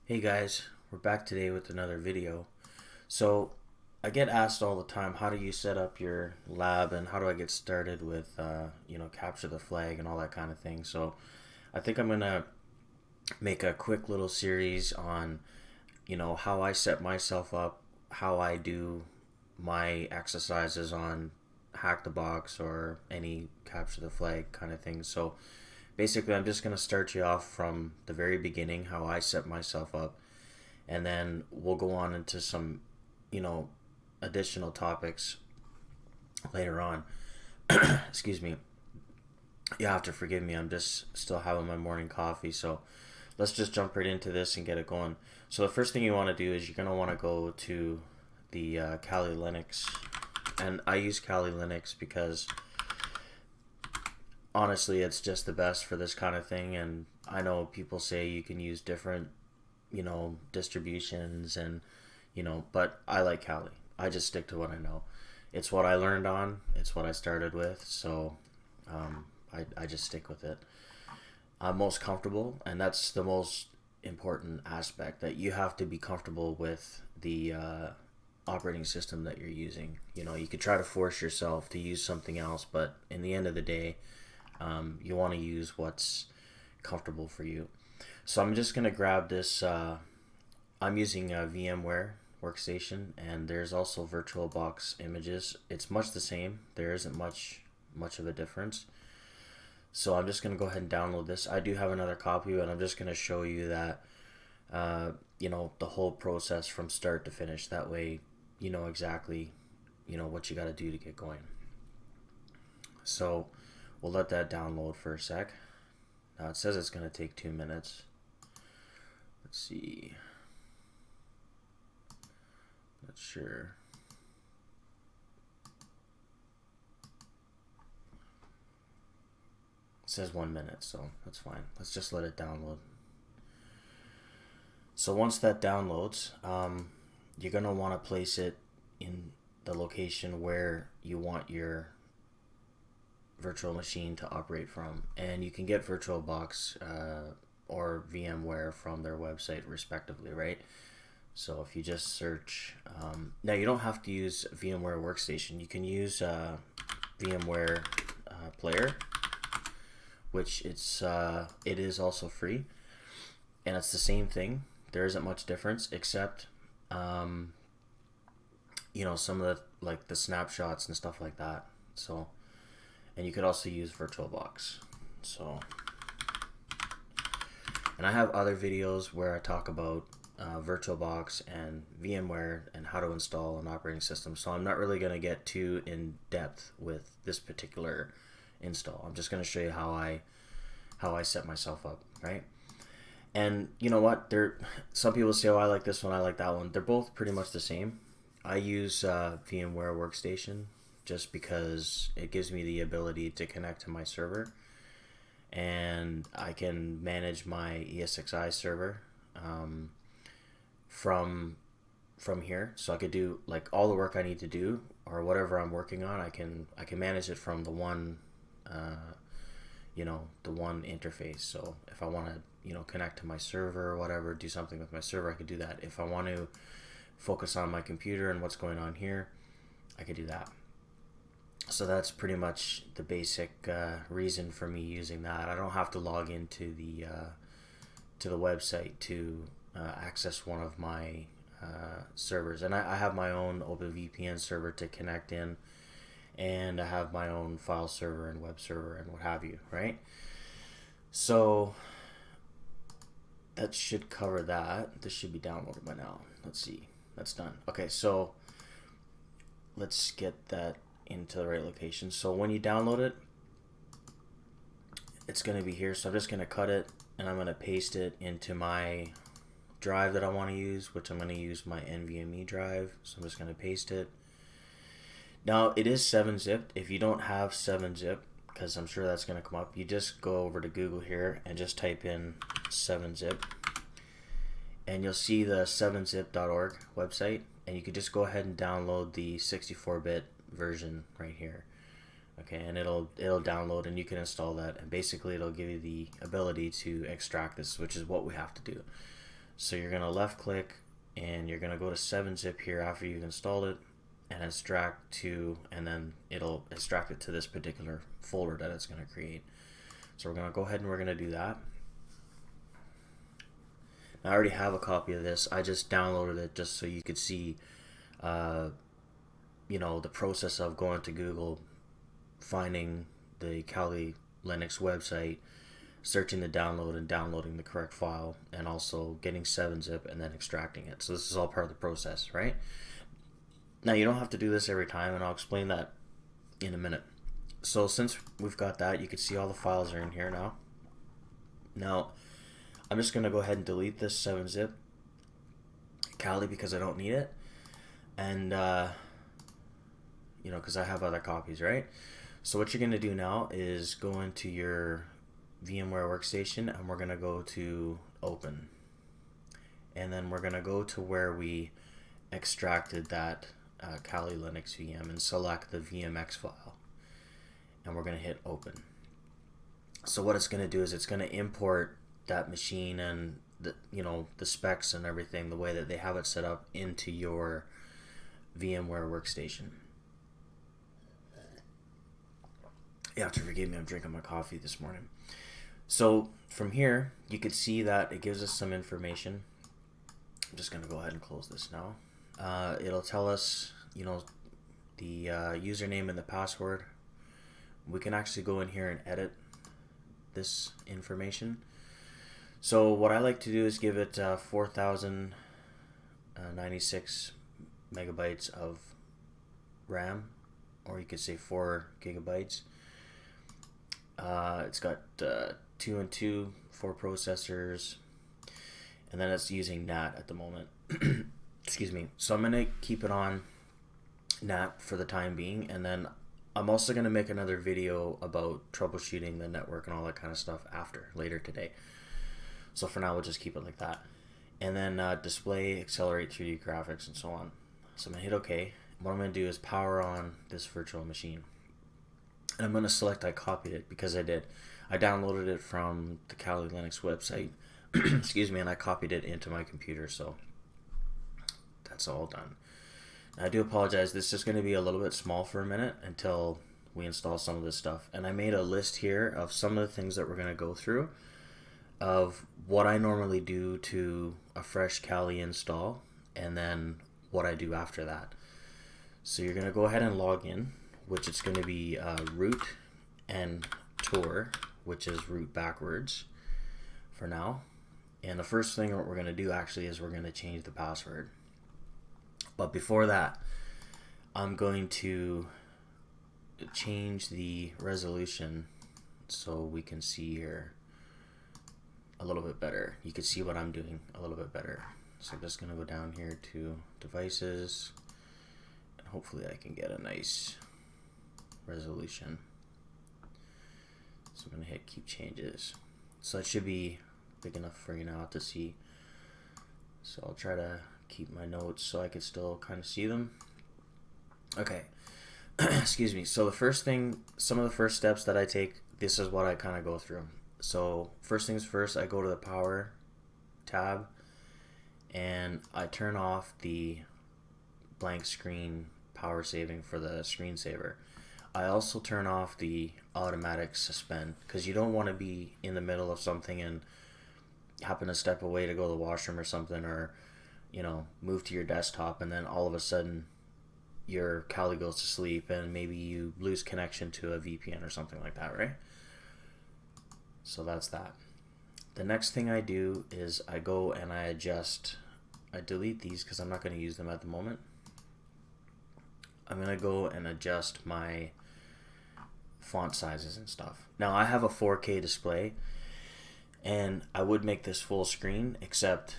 Hey guys, we're back today with another video. So I get asked all the time, how do you set up your lab and how do I get started with, capture the flag and all that kind of thing. So I think I'm gonna make a quick little series on, how I set myself up, how I do my exercises on hack the box or any capture the flag kind of thing. So basically, I'm just going to start you off from the very beginning, how I set myself up, and then we'll go on into some, you know, additional topics later on. Excuse me. You have to forgive me. I'm just still having my morning coffee, so let's just jump right into this and get it going. So the first thing you want to do is you're going to want to go to the Kali Linux, and I use Kali Linux because honestly it's just the best for this kind of thing. And I know people say you can use different distributions, and but I like Kali. I just stick to what I know. It's what I learned on, it's what I started with, so I just stick with it. I'm most comfortable, and that's the most important aspect, that you have to be comfortable with the operating system that you're using. You could try to force yourself to use something else, but in the end of the day, you want to use what's comfortable for you. So I'm just going to grab this. I'm using a VMware workstation, and there's also VirtualBox images. It's much the same. There isn't much of a difference. So I'm just going to go ahead and download this. I do have another copy, but I'm just going to show you that the whole process from start to finish. That way you know exactly what you got to do to get going. So we'll let that download for a sec. Now it says it's going to take 2 minutes. Let's see. Not sure. It says 1 minute, so that's fine. Let's just let it download. So once that downloads, you're going to want to place it in the location where you want your virtual machine to operate from. And you can get VirtualBox or VMware from their website respectively, right? So if you just search, now you don't have to use VMware Workstation. You can use VMware Player, which it is also free, and it's the same thing. There isn't much difference except some of the snapshots and stuff like that. So, and you could also use VirtualBox. So, and I have other videos where I talk about VirtualBox and VMware and how to install an operating system. So I'm not really going to get too in depth with this particular install. I'm just going to show you how I set myself up, right? And you know what? Some people say, "Oh, I like this one, I like that one." They're both pretty much the same. I use VMware Workstation just because it gives me the ability to connect to my server, and I can manage my ESXi server from here. So I could do like all the work I need to do, or whatever I'm working on. I can manage it from the one the one interface. So if I want to connect to my server or whatever, do something with my server, I could do that. If I want to focus on my computer and what's going on here, I could do that. So that's pretty much the basic reason for me using that. I don't have to log into the website to access one of my servers, and I have my own OpenVPN server to connect in, and I have my own file server and web server and what have you, right? So that should cover that. This should be downloaded by now. Let's see. That's done. Okay, so let's get that into the right location. So when you download it, it's going to be here. So I'm just going to cut it, and I'm going to paste it into my drive that I want to use, which I'm going to use my NVMe drive. So I'm just going to paste it. Now it is 7-zipped. If you don't have 7-zip, because I'm sure that's going to come up, you just go over to Google here and just type in 7-zip, and you'll see the 7zip.org website, and you can just go ahead and download the 64-bit version right here. Okay, and it'll download, and you can install that, and basically it'll give you the ability to extract this, which is what we have to do. So you're going to left click and you're going to go to 7-zip here after you've installed it and extract to, and then it'll extract it to this particular folder that it's going to create. So we're going to go ahead and we're going to do that. Now, I already have a copy of this. I just downloaded it just so you could see you know, the process of going to Google, finding the Kali Linux website, searching the download and downloading the correct file, and also getting 7-zip and then extracting it. So this is all part of the process, right? Now, you don't have to do this every time, and I'll explain that in a minute. So since we've got that, you can see all the files are in here now. Now, I'm just going to go ahead and delete this 7-zip Kali because I don't need it. And, you know, because I have other copies, right? So what you're going to do now is go into your VMware workstation, and we're going to go to Open. And then we're going to go to where we extracted that Kali Linux VM and select the VMX file. And we're going to hit Open. So what it's going to do is it's going to import that machine and the, you know, the specs and everything, the way that they have it set up, into your VMware workstation. You have to forgive me, I'm drinking my coffee this morning. So from here, you can see that it gives us some information. I'm just going to go ahead and close this now. It'll tell us, you know, the username and the password. We can actually go in here and edit this information. So what I like to do is give it 4,096 megabytes of RAM, or you could say 4 gigabytes. It's got 2 and 2, 4 processors, and then it's using NAT at the moment. Excuse me. So I'm going to keep it on NAT for the time being, and then I'm also going to make another video about troubleshooting the network and all that kind of stuff later today. So for now, we'll just keep it like that. And then display, accelerate 3D graphics, and so on. So I'm going to hit OK. What I'm going to do is power on this virtual machine. And I'm going to select I copied it because I did. I downloaded it from the Kali Linux website, excuse me, and I copied it into my computer. So that's all done. Now, I do apologize. This is going to be a little bit small for a minute until we install some of this stuff. And I made a list here of some of the things that we're going to go through of what I normally do to a fresh Kali install, and then what I do after that. So you're going to go ahead and log in, which it's going to be root and tour, which is root backwards for now. And the first thing what we're going to do actually is we're going to change the password. But before that, I'm going to change the resolution so we can see here a little bit better. You can see what I'm doing a little bit better. So I'm just going to go down here to devices, and hopefully I can get a nice resolution. So I'm going to hit keep changes. So it should be big enough for you now to see. So I'll try to keep my notes so I can still kind of see them. Okay. Excuse me. So the first thing, some of the first steps that I take, this is what I kind of go through. So first things first, I go to the power tab and I turn off the blank screen power saving for the screensaver. I also turn off the automatic suspend because you don't want to be in the middle of something and happen to step away to go to the washroom or something, or you know, move to your desktop and then all of a sudden your Kali goes to sleep and maybe you lose connection to a VPN or something like that, right? So that's that. The next thing I do is I go and I adjust, I delete these because I'm not going to use them at the moment. I'm going to go and adjust my font sizes and stuff. Now I have a 4K display and I would make this full screen, except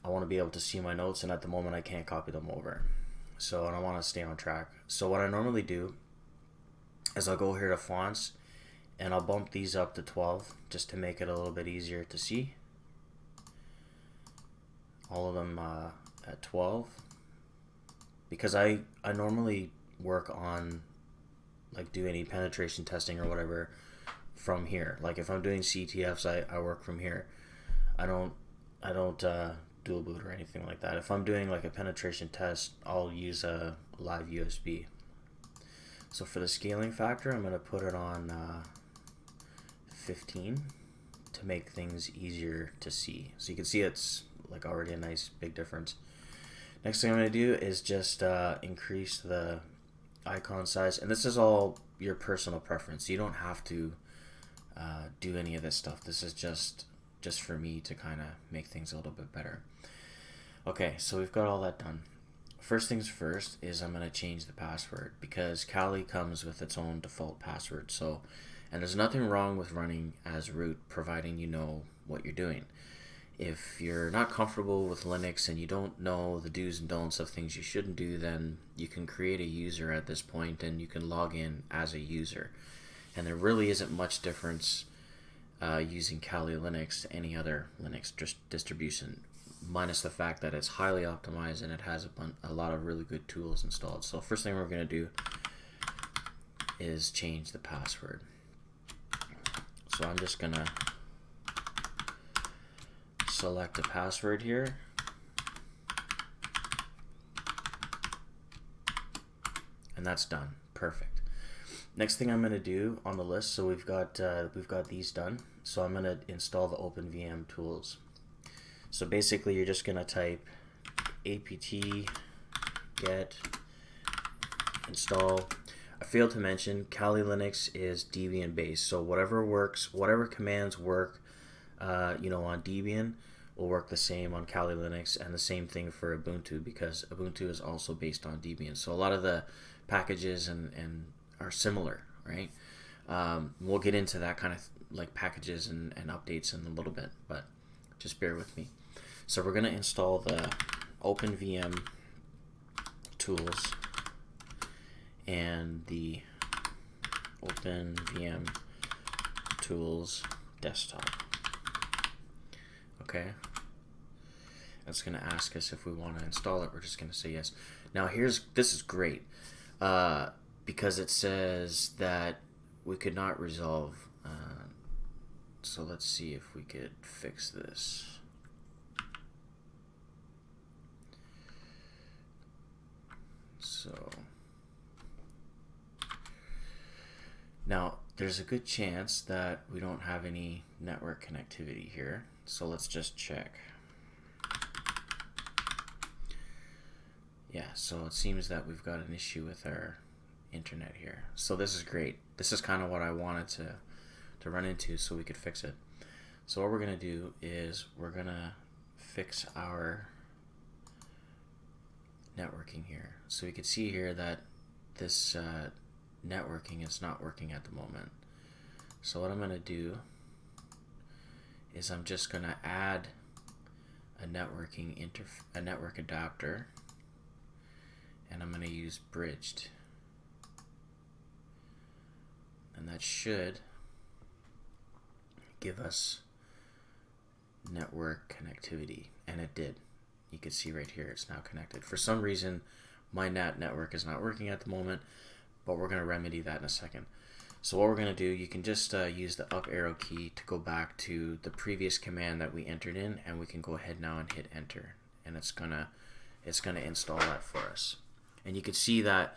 I want to be able to see my notes, and at the moment I can't copy them over. So and I want to stay on track. So what I normally do is I'll go here to fonts and I'll bump these up to 12 just to make it a little bit easier to see. All of them at 12, because I normally work on, like, do any penetration testing or whatever from here. Like if I'm doing CTFs, I work from here. I don't dual boot or anything like that. If I'm doing like a penetration test, I'll use a live USB. So for the scaling factor, I'm going to put it on 15 to make things easier to see. So you can see it's like already a nice big difference. Next thing I'm going to do is just increase the icon size, and this is all your personal preference. You don't have to do any of this stuff. This is just for me to kind of make things a little bit better. Okay, so we've got all that done. First things first is I'm going to change the password, because Kali comes with its own default password. So, and there's nothing wrong with running as root, providing you know what you're doing. If you're not comfortable with Linux and you don't know the do's and don'ts of things you shouldn't do, then you can create a user at this point and you can log in as a user. And there really isn't much difference using Kali Linux to any other Linux distribution, minus the fact that it's highly optimized and it has a lot of really good tools installed. So first thing we're going to do is change the password. So I'm just going to select a password here, and that's done. Perfect. Next thing I'm going to do on the list, so we've got these done. So I'm going to install the OpenVM tools. So basically, you're just going to type apt-get install. I failed to mention Kali Linux is Debian based, so whatever works, whatever commands work, on Debian will work the same on Kali Linux, and the same thing for Ubuntu, because Ubuntu is also based on Debian. So a lot of the packages and are similar, right? We'll get into that kind of like packages and updates in a little bit, but just bear with me. So we're going to install the OpenVM tools and the OpenVM tools desktop. Okay, it's going to ask us if we want to install it. We're just going to say yes. Now this is great because it says that we could not resolve. So let's see if we could fix this. So now there's a good chance that we don't have any network connectivity here. So let's just check. Yeah, so it seems that we've got an issue with our internet here. So this is great. This is kind of what I wanted to run into so we could fix it. So what we're going to do is we're going to fix our networking here. So we can see here that this networking is not working at the moment. So what I'm going to do is I'm just going to add a network adapter, and I'm going to use bridged, and that should give us network connectivity, and it did. You can see right here it's now connected. For some reason my NAT network is not working at the moment, but we're going to remedy that in a second. So what we're going to do, you can just use the up arrow key to go back to the previous command that we entered in, and we can go ahead now and hit enter, and it's gonna install that for us. And you can see that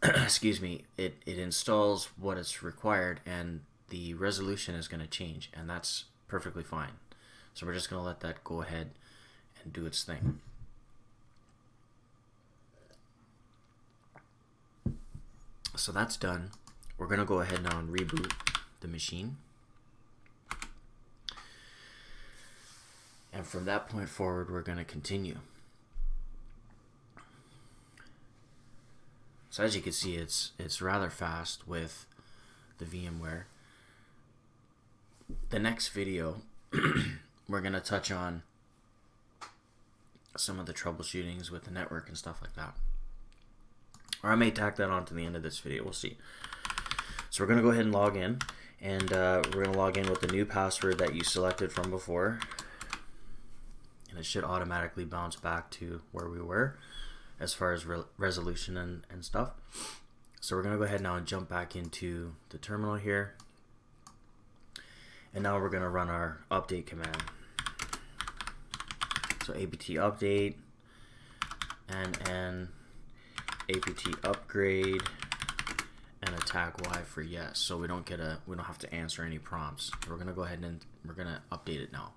excuse me, it installs what is required, and the resolution is going to change, and that's perfectly fine. So we're just going to let that go ahead and do its thing. So that's done. We're going to go ahead now and reboot the machine. And from that point forward, we're going to continue. So as you can see, it's rather fast with the VMware. The next video, we're going to touch on some of the troubleshootings with the network and stuff like that. Or I may tack that on to the end of this video. We'll see. So we're going to go ahead and log in. And we're going to log in with the new password that you selected from before. And it should automatically bounce back to where we were as far as resolution and stuff. So we're going to go ahead now and jump back into the terminal here. And now we're going to run our update command. So apt update and apt upgrade and attack Y for yes. So we don't have to answer any prompts. We're gonna go ahead and we're gonna update it now.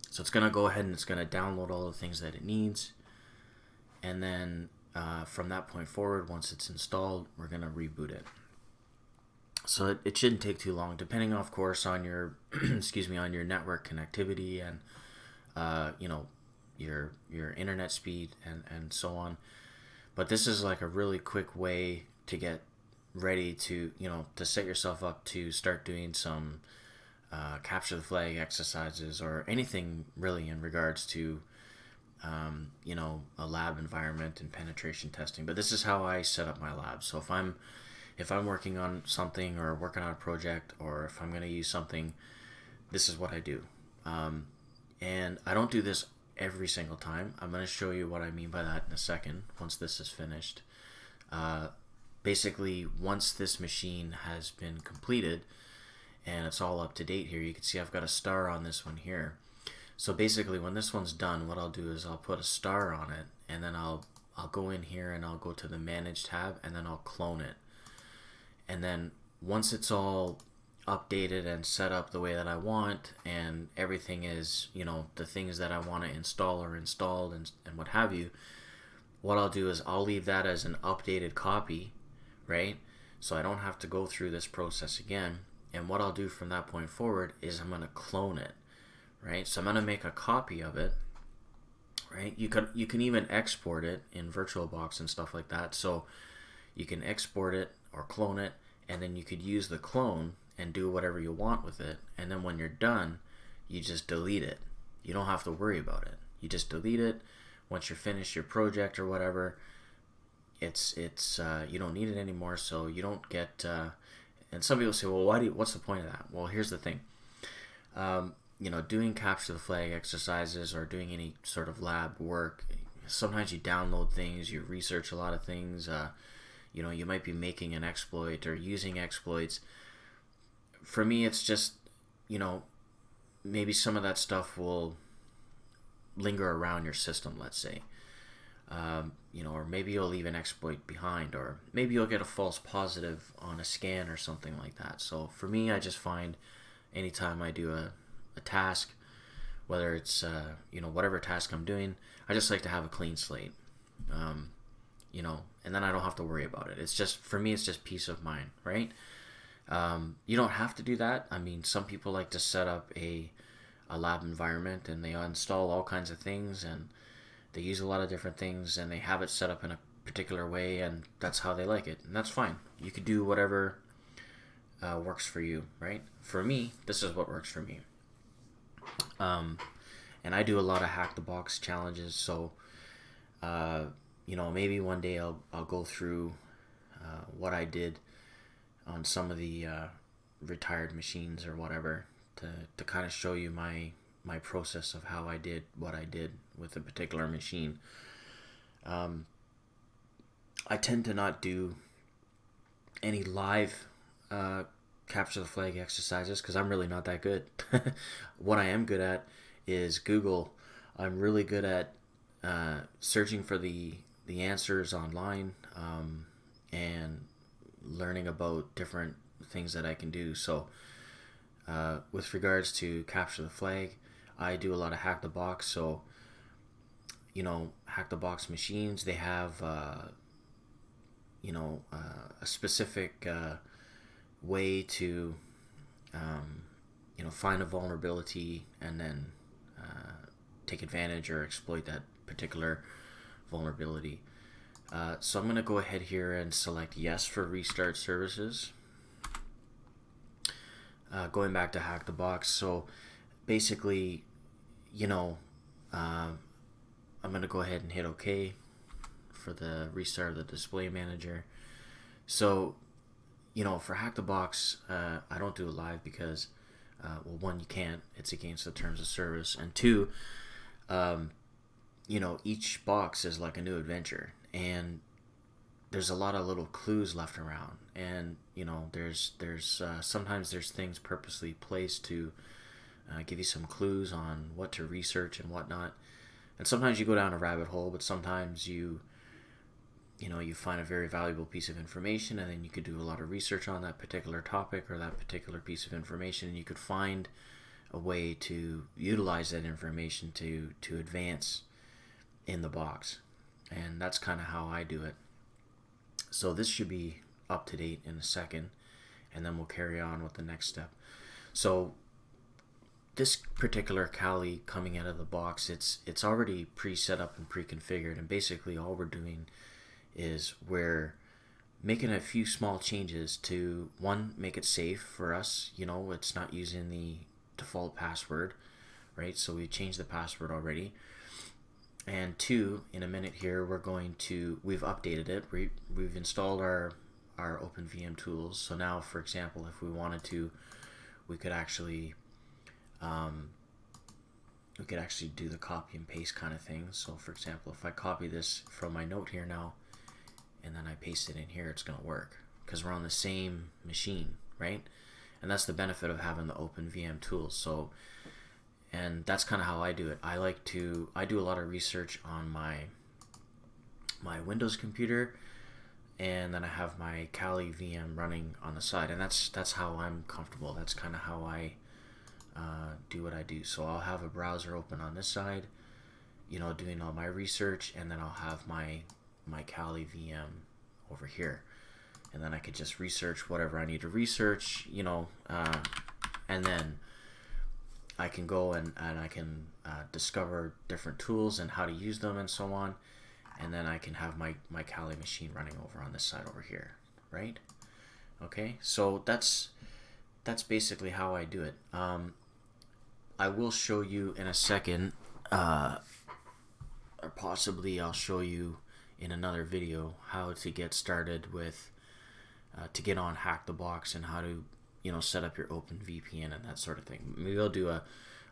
So it's gonna go ahead and it's gonna download all the things that it needs, and then from that point forward, once it's installed, we're gonna reboot it. So it shouldn't take too long, depending, of course, on your excuse me, on your network connectivity and your internet speed and so on. But this is like a really quick way to get ready to to set yourself up to start doing some capture the flag exercises or anything really in regards to a lab environment and penetration testing. But this is how I set up my lab. So if I'm working on something or working on a project, or if I'm going to use something, this is what I do. And I don't do this every single time. I'm going to show you what I mean by that in a second once this is finished. Basically, once this machine has been completed and it's all up to date here, you can see I've got a star on this one here. So basically, when this one's done, what I'll do is I'll put a star on it, and then I'll go in here and I'll go to the Manage tab, and then I'll clone it. And then once it's all updated and set up the way that I want, and everything is, the things that I want to install are installed and what have you, what I'll do is I'll leave that as an updated copy, right? So I don't have to go through this process again. And what I'll do from that point forward is I'm going to clone it, right? So I'm going to make a copy of it, right? You can even export it in VirtualBox and stuff like that. So you can export it or clone it, and then you could use the clone and do whatever you want with it. And then when you're done, you just delete it. You don't have to worry about it. You just delete it. Once you're finished your project or whatever, it's you don't need it anymore. So you don't get. And some people say, well, what's the point of that? Well, here's the thing. Doing capture the flag exercises or doing any sort of lab work, sometimes you download things, you research a lot of things. You might be making an exploit or using exploits. For me, it's just, maybe some of that stuff will linger around your system, let's say. Or maybe you'll leave an exploit behind, or maybe you'll get a false positive on a scan or something like that. So for me, I just find anytime I do a task, whether it's, whatever task I'm doing, I just like to have a clean slate. And then I don't have to worry about it. It's just, for me, it's just peace of mind, right? You don't have to do that. I mean, some people like to set up a lab environment and they install all kinds of things and they use a lot of different things and they have it set up in a particular way, and that's how they like it. And that's fine. You could do whatever works for you, right? For me, this is what works for me. And I do a lot of hack the box challenges, so maybe one day I'll go through what I did on some of the retired machines or whatever to kind of show you my process of how I did what I did with a particular machine. I tend to not do any live capture the flag exercises because I'm really not that good. What I am good at is Google. I'm really good at searching for the answers online and learning about different things that I can do. So with regards to capture the flag, I do a lot of hack the box. So hack the box machines, they have a specific way to find a vulnerability and then take advantage or exploit that particular vulnerability. So I'm going to go ahead here and select yes for restart services. Going back to hack the box, so basically, I'm going to go ahead and hit OK for the restart of the display manager. So, for hack the box, I don't do it live because, one, you can't. It's against the terms of service, and two, each box is like a new adventure, and there's a lot of little clues left around, and there's sometimes there's things purposely placed to give you some clues on what to research and whatnot. And sometimes you go down a rabbit hole, but sometimes you find a very valuable piece of information, and then you could do a lot of research on that particular topic or that particular piece of information, and you could find a way to utilize that information to advance in the box. And that's kind of how I do it. So this should be up to date in a second, and then we'll carry on with the next step. So this particular Kali coming out of the box, it's already pre-set up and pre-configured, and basically all we're doing is we're making a few small changes to, one, make it safe for us. It's not using the default password, right? So we changed the password already. And two, in a minute here, we've updated it. We've installed our OpenVM tools. So now, for example, if we wanted to, we could actually do the copy and paste kind of thing. So for example, if I copy this from my note here now, and then I paste it in here, it's going to work because we're on the same machine, right? And that's the benefit of having the OpenVM tools. So, and that's kind of how I do it. I do a lot of research on my Windows computer, and then I have my Kali VM running on the side, and that's how I'm comfortable. That's kind of how I do what I do. So I'll have a browser open on this side, doing all my research, and then I'll have my Kali VM over here, and then I could just research whatever I need to research, and then I can go and I can discover different tools and how to use them and so on, and then I can have my Kali machine running over on this side over here, right? Okay, so that's basically how I do it. I will show you in a second, or possibly I'll show you in another video how to get started with to get on Hack the Box and how to set up your OpenVPN and that sort of thing. Maybe I'll do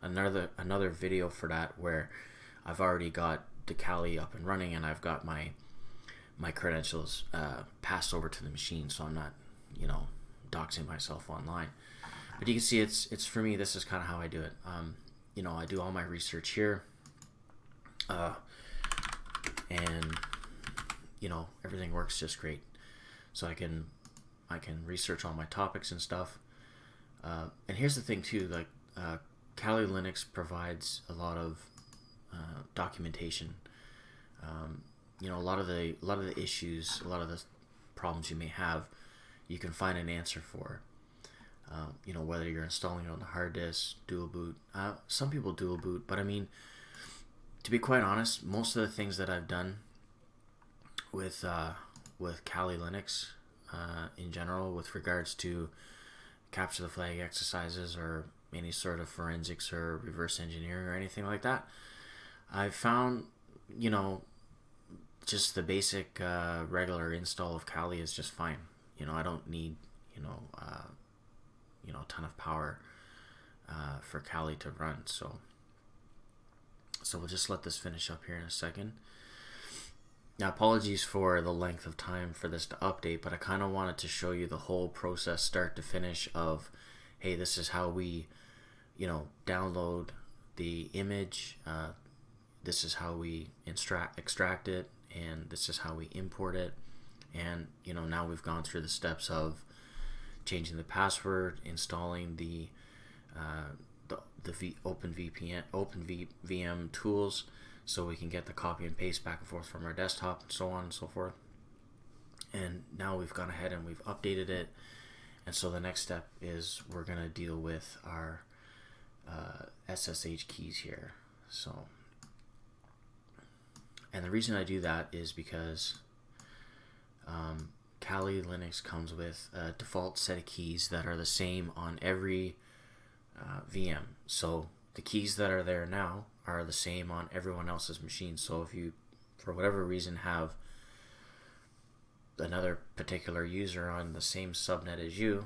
another video for that where I've already got the Kali up and running and I've got my credentials passed over to the machine, so I'm not doxing myself online. But you can see it's for me, this is kind of how I do it. I do all my research here, and everything works just great. So I can research all my topics and stuff. And here's the thing too, like Kali Linux provides a lot of documentation. A lot of the issues, a lot of the problems you may have, you can find an answer for. Whether you're installing it on the hard disk, dual boot. Some people dual boot, but I mean, to be quite honest, most of the things that I've done with Kali Linux in general, with regards to capture the flag exercises or any sort of forensics or reverse engineering or anything like that, I've found just the basic regular install of Kali is just fine. I don't need a ton of power for Kali to run. So we'll just let this finish up here in a second. Now, apologies for the length of time for this to update, but I kind of wanted to show you the whole process start to finish of, hey, this is how we download the image, this is how we extract it, and this is how we import it. And now we've gone through the steps of changing the password, installing the OpenVM tools, so we can get the copy and paste back and forth from our desktop, and so on and so forth. And now we've gone ahead and we've updated it, and so the next step is we're going to deal with our SSH keys here. So, and the reason I do that is because Kali Linux comes with a default set of keys that are the same on every VM. So the keys that are there now are the same on everyone else's machine. So if you, for whatever reason, have another particular user on the same subnet as you,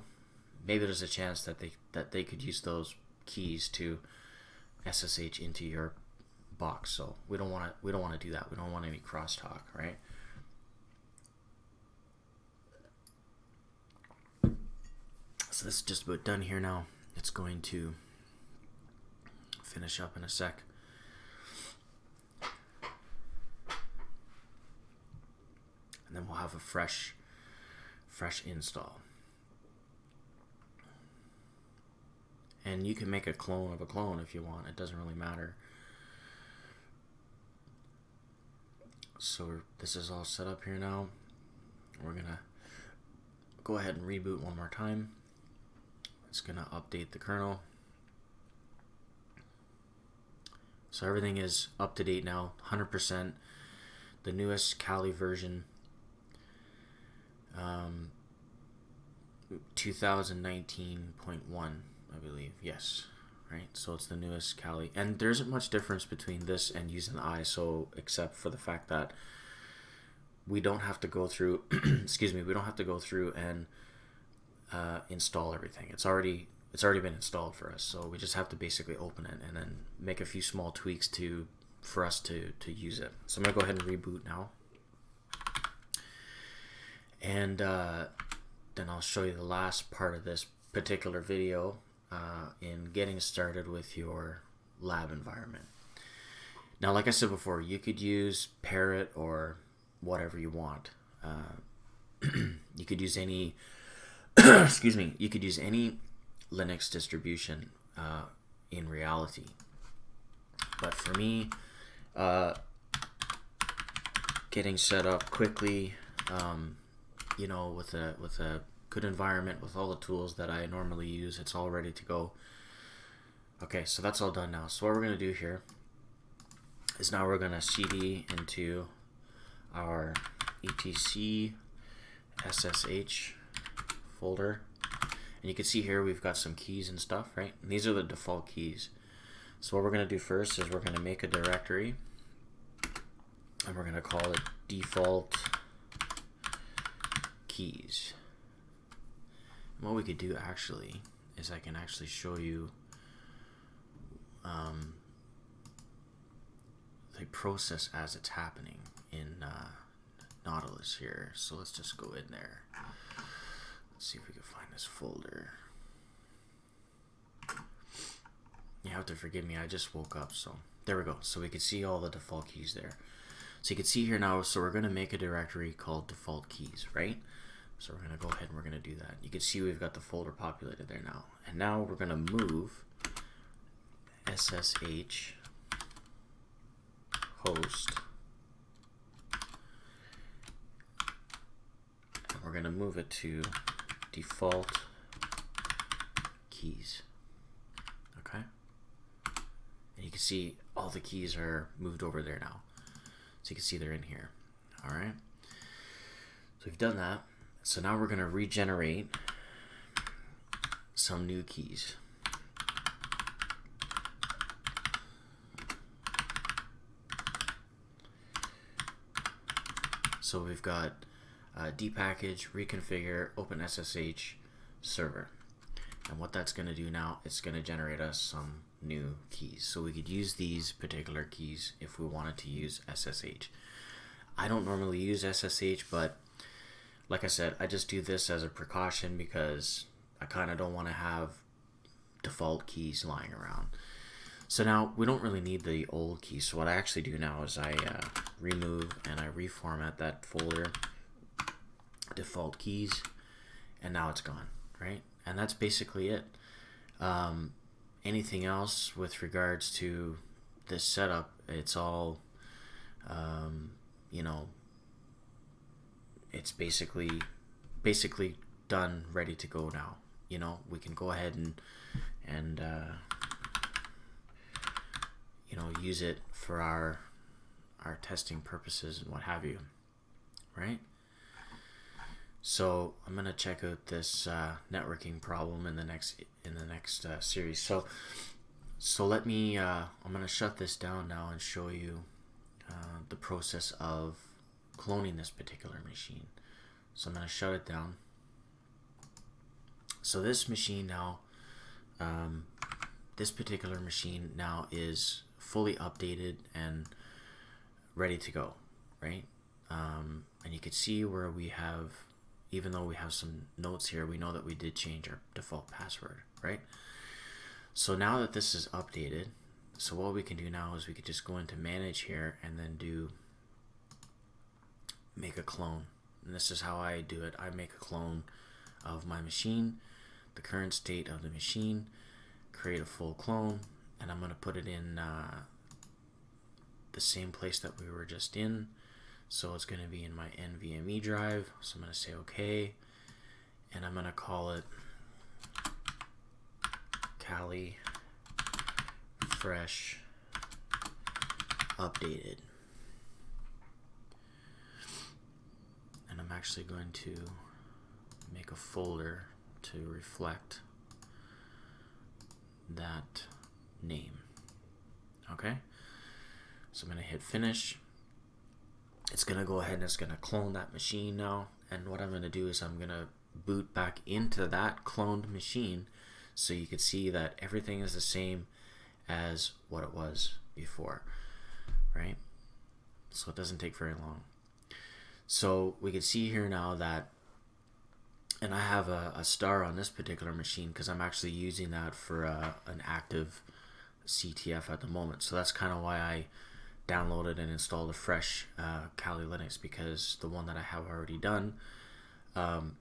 maybe there's a chance that they could use those keys to SSH into your box. So we don't want to do that. We don't want any crosstalk, right? So this is just about done here now. It's going to finish up in a sec. have a fresh install. And you can make a clone of a clone if you want. It doesn't really matter. So this is all set up here now. We're gonna go ahead and reboot one more time. It's gonna update the kernel. So everything is up to date now, 100%. The newest Kali version, 2019.1, I believe. Yes, right. So it's the newest Kali, and there isn't much difference between this and using the ISO, except for the fact that we don't have to go through. Excuse me. We don't have to go through and install everything. It's already been installed for us, so we just have to basically open it and then make a few small tweaks for us to use it. So I'm gonna go ahead and reboot now, and then I'll show you the last part of this particular video in getting started with your lab environment. Now, like I said before, you could use Parrot or whatever you want. You could use any excuse me, you could use any Linux distribution in reality. But for me, getting set up quickly, you know, with a good environment, with all the tools that I normally use, it's all ready to go. Okay, so that's all done now. So what we're going to do here is now we're going to cd into our etc SSH folder. And you can see here we've got some keys and stuff, right? And these are the default keys. So what we're going to do first is we're going to make a directory, and we're going to call it default keys. And what we could do actually is I can actually show you the process as it's happening in Nautilus here. So let's just go in there. Let's see if we can find this folder. You have to forgive me, I just woke up, so there we go. So we can see all the default keys there. So you can see here now, so we're going to make a directory called default keys, right? So we're going to go ahead and we're going to do that. You can see we've got the folder populated there now. And now we're going to move SSH host, and we're going to move it to default keys. Okay, and you can see all the keys are moved over there now, so you can see they're in here. All right, so we've done that. So now we're going to regenerate some new keys. So we've got dpkg-reconfigure openssh-server. And what that's going to do now, it's going to generate us some new keys. So we could use these particular keys if we wanted to use SSH. I don't normally use SSH, but like I said, I just do this as a precaution because I kind of don't want to have default keys lying around. So now we don't really need the old keys. So what I actually do now is I remove and I reformat that folder, default keys, and now it's gone, right? And that's basically it. Anything else with regards to this setup, it's all, you know, it's basically done, ready to go now. You know, we can go ahead and you know, use it for our testing purposes and what have you, right? So I'm gonna check out this networking problem in the next series. So let me I'm gonna shut this down now and show you the process of cloning this particular machine. So I'm gonna shut it down. So this machine now, this particular machine now is fully updated and ready to go, right? And you can see where we have, even though we have some notes here, we know that we did change our default password, right? So now that this is updated, so what we can do now is we could just go into manage here and then do make a clone. and this is how I do it. I make a clone of my machine, the current state of the machine, create a full clone, and I'm going to put it in the same place that we were just in. So it's going to be in my NVMe drive. So I'm going to say OK, and I'm going to call it Kali Fresh Updated. And I'm actually going to make a folder to reflect that name. Okay, so I'm going to hit finish. It's going to go ahead and it's going to clone that machine now, and what I'm going to do is I'm going to boot back into that cloned machine so you can see that everything is the same as what it was before, right? So it doesn't take very long. So we can see here now that, and I have a star on this particular machine because I'm actually using that for an active CTF at the moment. So that's kind of why I downloaded and installed a fresh Kali Linux, because the one that I have already done, I'm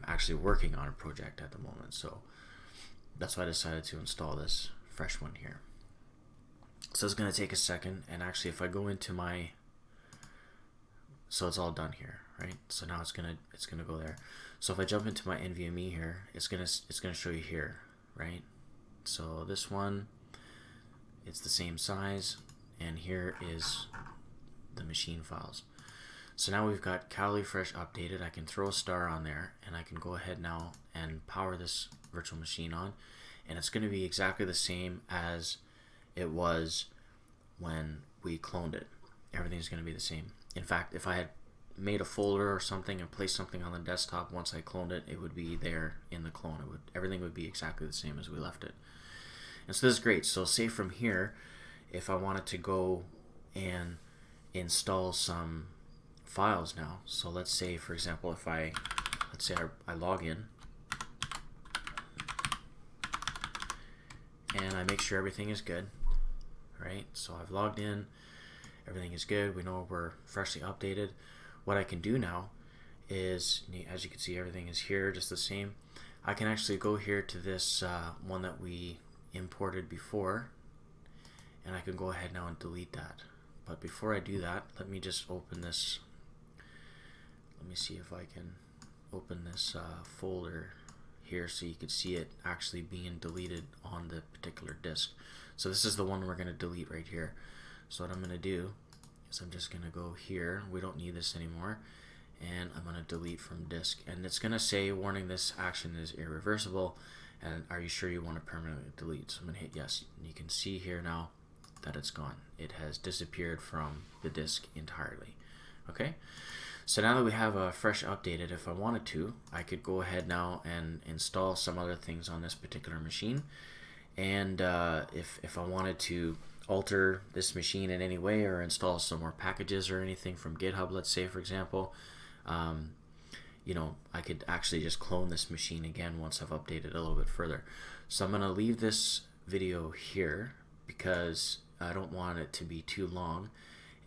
actually working on a project at the moment. So that's why I decided to install this fresh one here. So it's going to take a second, and actually if I go into my, so it's all done here, right? So now it's gonna go there. So if I jump into my NVMe here, it's gonna show you here, right? So this one, it's the same size, and here is the machine files. So now we've got Kali Fresh Updated. I can throw a star on there, and I can go ahead now and power this virtual machine on, and it's going to be exactly the same as it was when we cloned it. Everything's going to be the same. In fact, if I had made a folder or something and placed something on the desktop once I cloned it, it would be there in the clone. Everything would be exactly the same as we left it. And so this is great. So say from here, if I wanted to go and install some files now, so let's say for example, if I log in and I make sure everything is good, right? So I've logged in, everything is good, we know we're freshly updated. What I can do now is, as you can see, everything is here just the same. I can actually go here to this one that we imported before, and I can go ahead now and delete that. But before I do that, let me just open this. Let me see if I can open this folder here so you can see it actually being deleted on the particular disk. So this is the one we're going to delete right here. So what I'm going to do is I'm just going to go here. We don't need this anymore. And I'm going to delete from disk. And it's going to say, warning, this action is irreversible. And are you sure you want to permanently delete? So I'm going to hit yes. And you can see here now that it's gone. It has disappeared from the disk entirely. Okay? So now that we have a fresh updated, if I wanted to, I could go ahead now and install some other things on this particular machine. And if I wanted to alter this machine in any way or install some more packages or anything from GitHub, let's say for example, you know, I could actually just clone this machine again once I've updated a little bit further. So I'm going to leave this video here because I don't want it to be too long.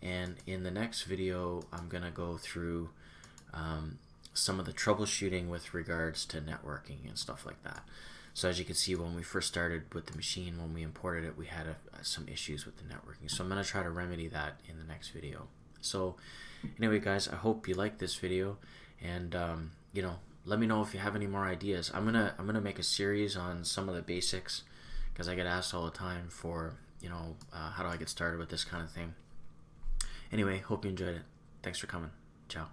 And in the next video, I'm going to go through some of the troubleshooting with regards to networking and stuff like that. So as you can see, when we first started with the machine, when we imported it, we had some issues with the networking. So I'm going to try to remedy that in the next video. So anyway, guys, I hope you liked this video, and you know, let me know if you have any more ideas. I'm gonna make a series on some of the basics, because I get asked all the time for, you know, how do I get started with this kind of thing. Anyway, hope you enjoyed it. Thanks for coming. Ciao.